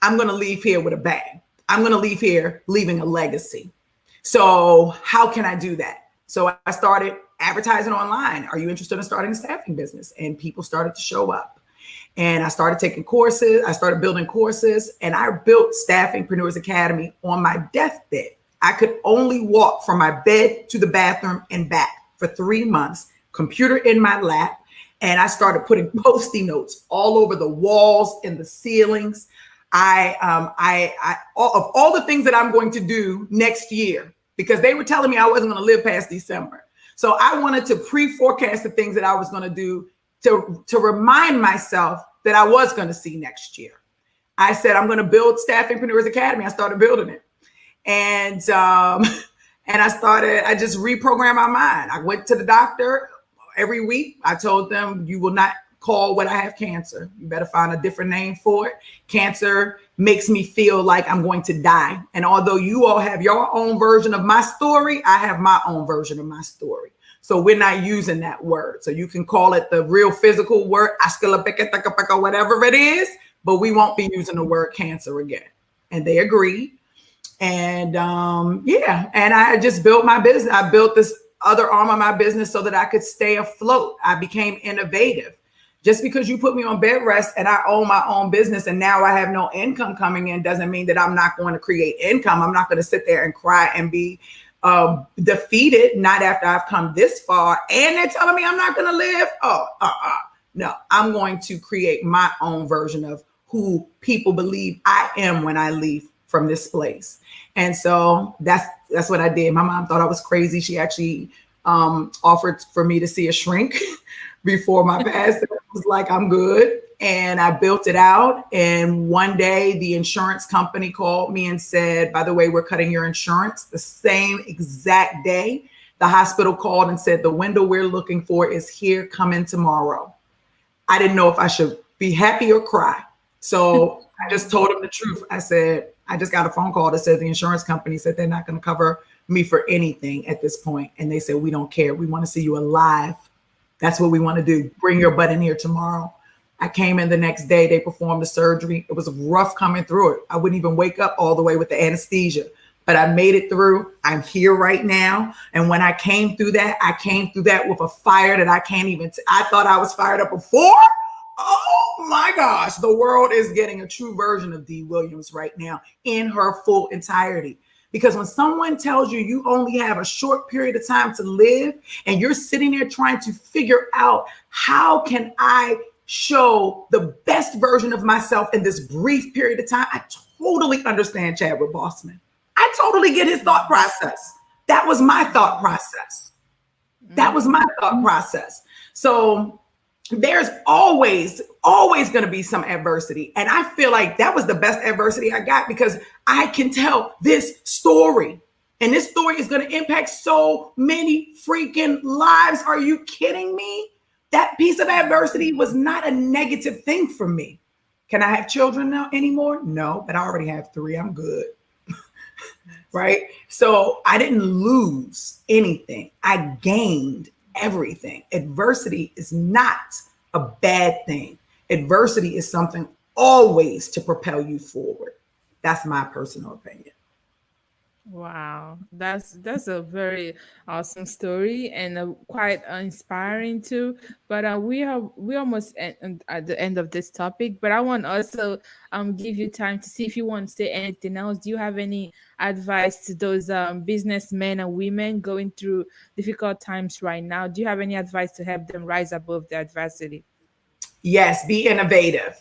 I'm going to leave here with a bang. I'm going to leave here leaving a legacy. So how can I do that? So I started advertising online. Are you interested in starting a staffing business? And people started to show up. And I started taking courses. I started building courses, and I built Staffingpreneurs Academy on my deathbed. I could only walk from my bed to the bathroom and back for 3 months, computer in my lap. And I started putting Post-it notes all over the walls and the ceilings. Of all the things that I'm going to do next year, because they were telling me I wasn't going to live past December. So I wanted to pre-forecast the things that I was going to do to remind myself that I was going to see next year. I said, I'm going to build Staffingpreneurs Academy. I started building it. And I just reprogrammed my mind. I went to the doctor every week. I told them, you will not call what I have cancer. You better find a different name for it. Cancer makes me feel like I'm going to die. And although you all have your own version of my story, I have my own version of my story. So we're not using that word. So you can call it the real physical word, whatever it is, but we won't be using the word cancer again. And they agreed. And and I just built my business. I built this other arm of my business so that I could stay afloat. I became innovative. Just because you put me on bed rest and I own my own business and now I have no income coming in doesn't mean that I'm not going to create income. I'm not going to sit there and cry and be defeated, not after I've come this far. And they're telling me I'm not going to live. No, I'm going to create my own version of who people believe I am when I leave from this place. And so that's what I did. My mom thought I was crazy. She actually offered for me to see a shrink before my passing. I was like, I'm good. And I built it out. And one day the insurance company called me and said, by the way, we're cutting your insurance. The same exact day, the hospital called and said, the window we're looking for is here, come in tomorrow. I didn't know if I should be happy or cry. So I just told them the truth. I said, I just got a phone call that said the insurance company said they're not going to cover me for anything at this point. And they said, we don't care. We want to see you alive. That's what we want to do. Bring your butt in here tomorrow. I came in the next day. They performed the surgery. It was rough coming through it. I wouldn't even wake up all the way with the anesthesia, but I made it through. I'm here right now. And when I came through that, with a fire that I can't even, I thought I was fired up before. Oh my gosh, the world is getting a true version of Dee Williams right now in her full entirety. Because when someone tells you you only have a short period of time to live and you're sitting there trying to figure out how can I show the best version of myself in this brief period of time, I totally understand Chadwick Boseman. I totally get his thought process. That was my thought process. So there's always going to be some adversity. And I feel like that was the best adversity I got because I can tell this story. And this story is going to impact so many freaking lives. Are you kidding me? That piece of adversity was not a negative thing for me. Can I have children now anymore? No, but I already have 3. I'm good. Right? So I didn't lose anything. I gained everything. Adversity is not a bad thing. Adversity is something always to propel you forward. That's my personal opinion. Wow, that's a very awesome story and quite inspiring too. But we almost at the end of this topic. But I want also give you time to see if you want to say anything else. Do you have any advice to those businessmen and women going through difficult times right now? Do you have any advice to help them rise above the adversity? Yes, be innovative.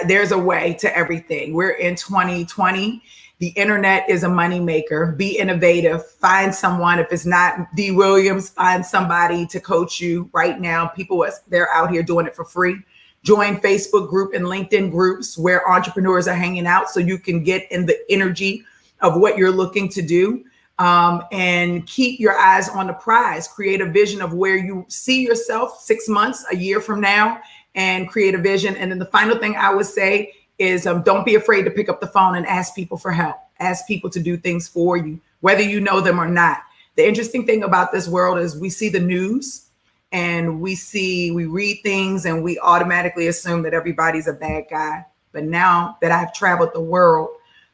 There's a way to everything. We're in 2020. The internet is a moneymaker. Be innovative. Find someone. If it's not Dee Williams, find somebody to coach you right now. People, they're out here doing it for free. Join Facebook group and LinkedIn groups where entrepreneurs are hanging out so you can get in the energy of what you're looking to do. And keep your eyes on the prize. Create a vision of where you see yourself 6 months, a year from now, and create a vision. And then the final thing I would say is don't be afraid to pick up the phone and ask people for help. Ask people to do things for you, whether you know them or not. The interesting thing about this world is we see the news and we read things and we automatically assume that everybody's a bad guy. But now that I've traveled the world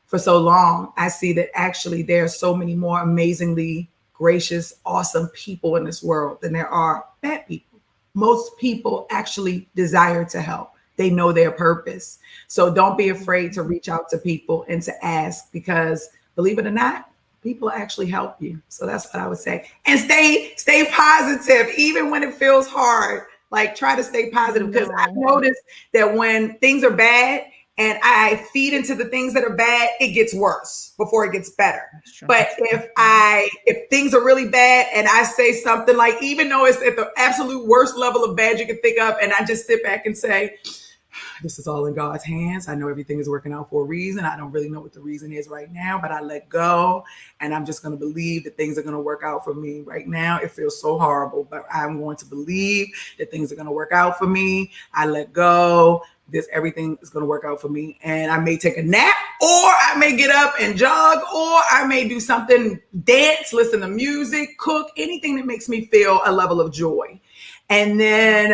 for so long, I see that actually there are so many more amazingly gracious, awesome people in this world than there are bad people. Most people actually desire to help. They know their purpose. So don't be afraid to reach out to people and to ask, because believe it or not, people actually help you. So that's what I would say. And stay positive, even when it feels hard. Like, try to stay positive, because I've noticed that when things are bad and I feed into the things that are bad, it gets worse before it gets better. But if things are really bad and I say something, like, even though it's at the absolute worst level of bad you can think of, and I just sit back and say, this is all in God's hands. I know everything is working out for a reason. I don't really know what the reason is right now, but I let go, and I'm just going to believe that things are going to work out for me. Right now, it feels so horrible, but I'm going to believe that things are going to work out for me. I let go. Everything is going to work out for me. And I may take a nap, or I may get up and jog, or I may do something, dance, listen to music, cook, anything that makes me feel a level of joy. And then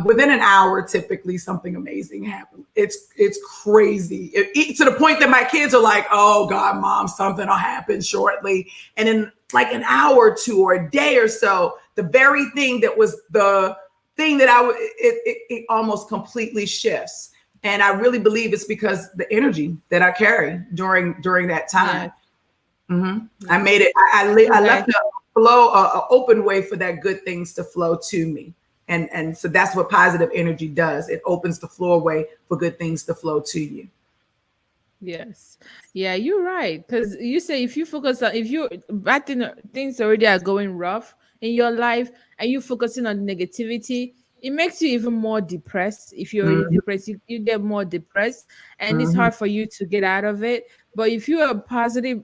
within an hour, typically something amazing happens. It's crazy. To the point that my kids are like, oh God, Mom, something will happen shortly. And in like an hour or two or a day or so, the very thing that was the thing that it almost completely shifts. And I really believe it's because the energy that I carry during that time. Yeah. Mm-hmm. I made it. I left the flow, an open way for that good things to flow to me. And so that's what positive energy does. It opens the floorway for good things to flow to you. Yes. Yeah, you're right. Because you say if you focus on, if you bad things already are going rough in your life and you focusing on negativity, it makes you even more depressed. If you're already depressed, you get more depressed, and it's hard for you to get out of it. But if you are positive,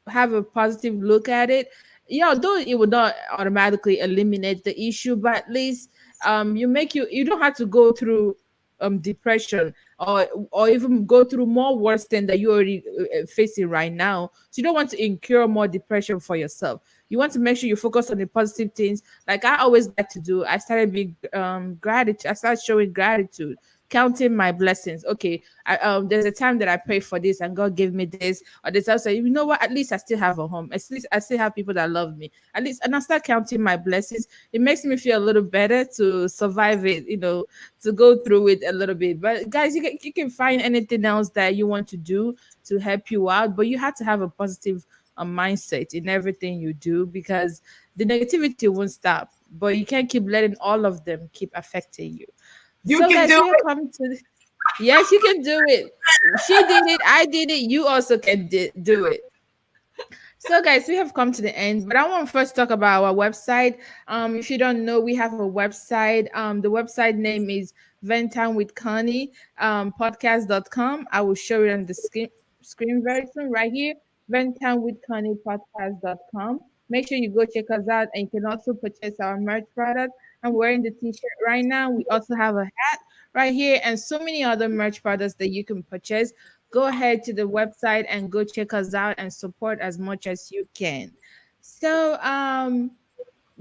have a positive look at it, yeah, although it would not automatically eliminate the issue, but at least you don't have to go through depression or even go through more worse than that you already facing right now. So you don't want to incur more depression for yourself. You want to make sure you focus on the positive things. Like I always like to do, I started being gratitude. I started showing gratitude, counting my blessings. Okay, there's a time that I prayed for this and God gave me this, or this. I say, you know what? At least I still have a home. At least I still have people that love me. At least, and I start counting my blessings. It makes me feel a little better to survive it. To go through it a little bit. But guys, you can find anything else that you want to do to help you out, but you have to have a positive mindset in everything you do, because the negativity won't stop, but you can't keep letting all of them keep affecting you. You can do it. Yes, you can do it. She did it. I did it. You also can do it. So guys, we have come to the end, but I want to first talk about our website. If you don't know, we have a website. The website name is Vent Time with Connie, podcast.com. I will show it on the screen very soon right here. Vent Time with Connie podcast.com. Make sure you go check us out, and you can also purchase our merch product. I'm wearing the t-shirt right now. We also have a hat right here and so many other merch products that you can purchase. Go ahead to the website and go check us out and support as much as you can. So,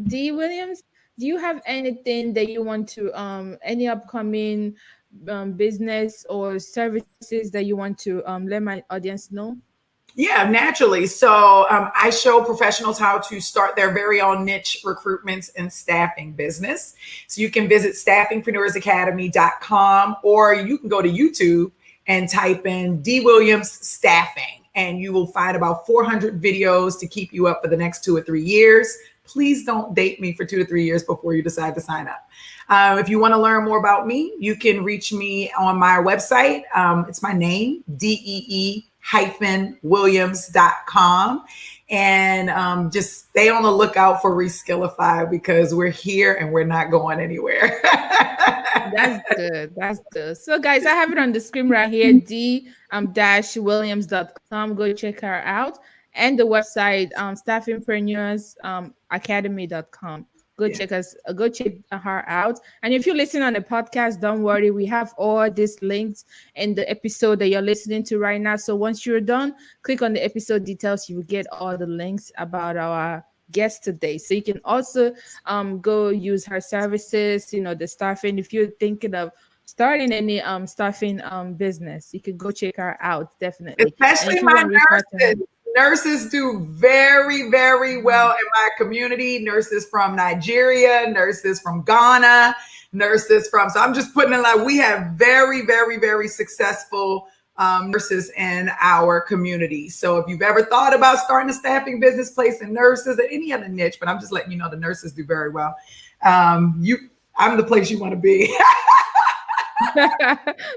Dee Williams, do you have anything that you want to, any upcoming business or services that you want to let my audience know? Yeah, naturally. So I show professionals how to start their very own niche recruitments and staffing business. So you can visit staffingpreneursacademy.com, or you can go to YouTube and type in Dee Williams Staffing, and you will find about 400 videos to keep you up for the next 2 or 3 years. Please don't date me for 2 to 3 years before you decide to sign up. If you want to learn more about me, you can reach me on my website. It's my name, DEE-Williams.com. And just stay on the lookout for Reskillify, because we're here and we're not going anywhere. That's good. That's good. So guys, I have it on the screen right here, D-Williams.com. Go check her out. And the website, Staffingpreneurs Academy.com. Go check her out. And if you listen on the podcast, don't worry, we have all these links in the episode that you're listening to right now. So once you're done, click on the episode details. You will get all the links about our guest today. So you can also go use her services, the staffing. If you're thinking of starting any staffing business, you can go check her out, definitely. Especially my nurses. Nurses do very, very well in my community. Nurses from Nigeria, nurses from Ghana, so I'm just putting it like we have very, very, very successful nurses in our community. So if you've ever thought about starting a staffing business, placing nurses or any other niche, but I'm just letting you know the nurses do very well. I'm the place you want to be.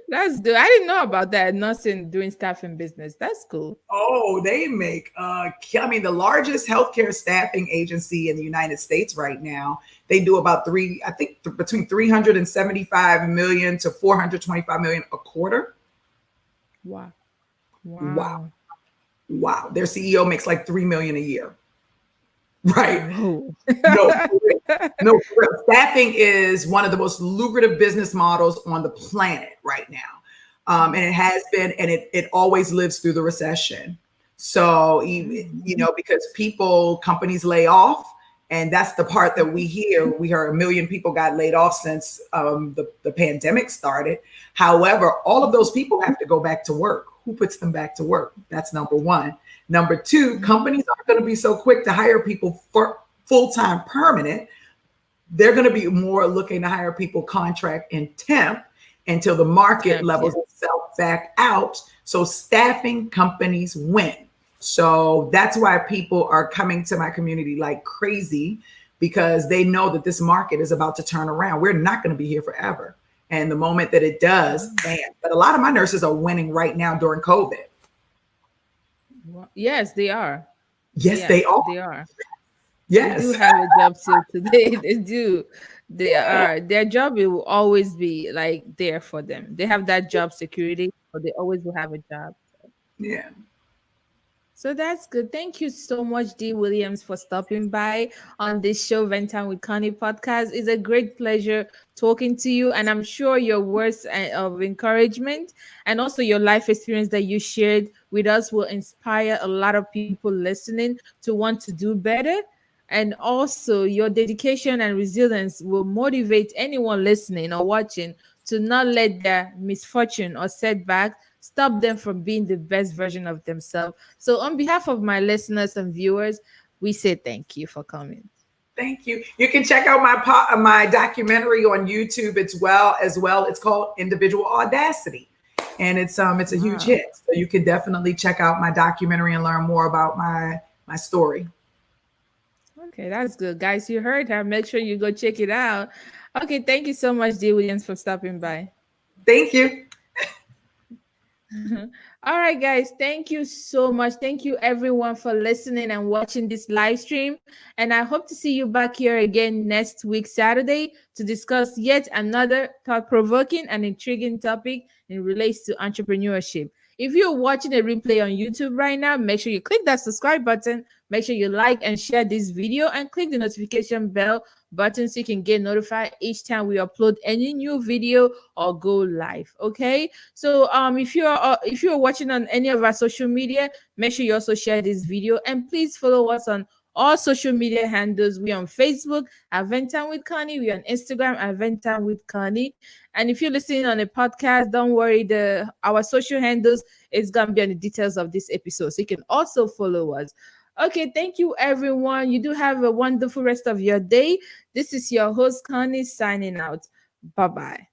That's good. I didn't know about that. Nursing doing staffing business. That's cool. Oh, they make, the largest healthcare staffing agency in the United States right now. They do about between 375 million to 425 million a quarter. Wow. Wow. Wow. Their CEO makes like 3 million a year. Right. No. No, no. Staffing is one of the most lucrative business models on the planet right now. And it has been, and it always lives through the recession. So, because companies lay off, and that's the part that we hear. We heard 1 million people got laid off since the pandemic started. However, all of those people have to go back to work. Who puts them back to work? That's number one. Number two, companies aren't going to be so quick to hire people for full-time permanent. They're going to be more looking to hire people contract and temp until the market levels itself back out. So staffing companies win. So that's why people are coming to my community like crazy, because they know that this market is about to turn around. We're not going to be here forever. And the moment that it does, man, but a lot of my nurses are winning right now during COVID. Yes, they are. Yes, they are. They are. Yes. They do have a job still today. They do. They are. Their job will always be like there for them. They have that job security, but they always will have a job. Yeah. So that's good. Thank you so much, Dee Williams, for stopping by on this show, Vent Time with Connie podcast. It's a great pleasure talking to you. And I'm sure your words of encouragement and also your life experience that you shared with us will inspire a lot of people listening to want to do better. And also your dedication and resilience will motivate anyone listening or watching to not let their misfortune or setback stop them from being the best version of themselves. So on behalf of my listeners and viewers, we say thank you for coming. Thank you. You can check out my documentary on YouTube as well. It's called Individual Audacity, and it's a huge hit. So you can definitely check out my documentary and learn more about my story. Okay, that's good, guys. You heard her. Make sure you go check it out. Okay, thank you so much, Dee Williams, for stopping by. Thank you. All right, guys, thank you so much. Thank you, everyone, for listening and watching this live stream. And I hope to see you back here again next week, Saturday, to discuss yet another thought-provoking and intriguing topic in relates to entrepreneurship. If you're watching a replay on YouTube right now, make sure you click that subscribe button. Make sure you like and share this video and click the notification bell button so you can get notified each time we upload any new video or go live. Okay, so if you're watching on any of our social media, make sure you also share this video, and please follow us on all social media handles. We're on Facebook at Vent Time with Connie. We're on Instagram at Vent Time with Connie. And if you're listening on a podcast, don't worry, our social handles is gonna be on the details of this episode, so you can also follow us. Okay, thank you, everyone. You do have a wonderful rest of your day. This is your host, Connie, signing out. Bye-bye.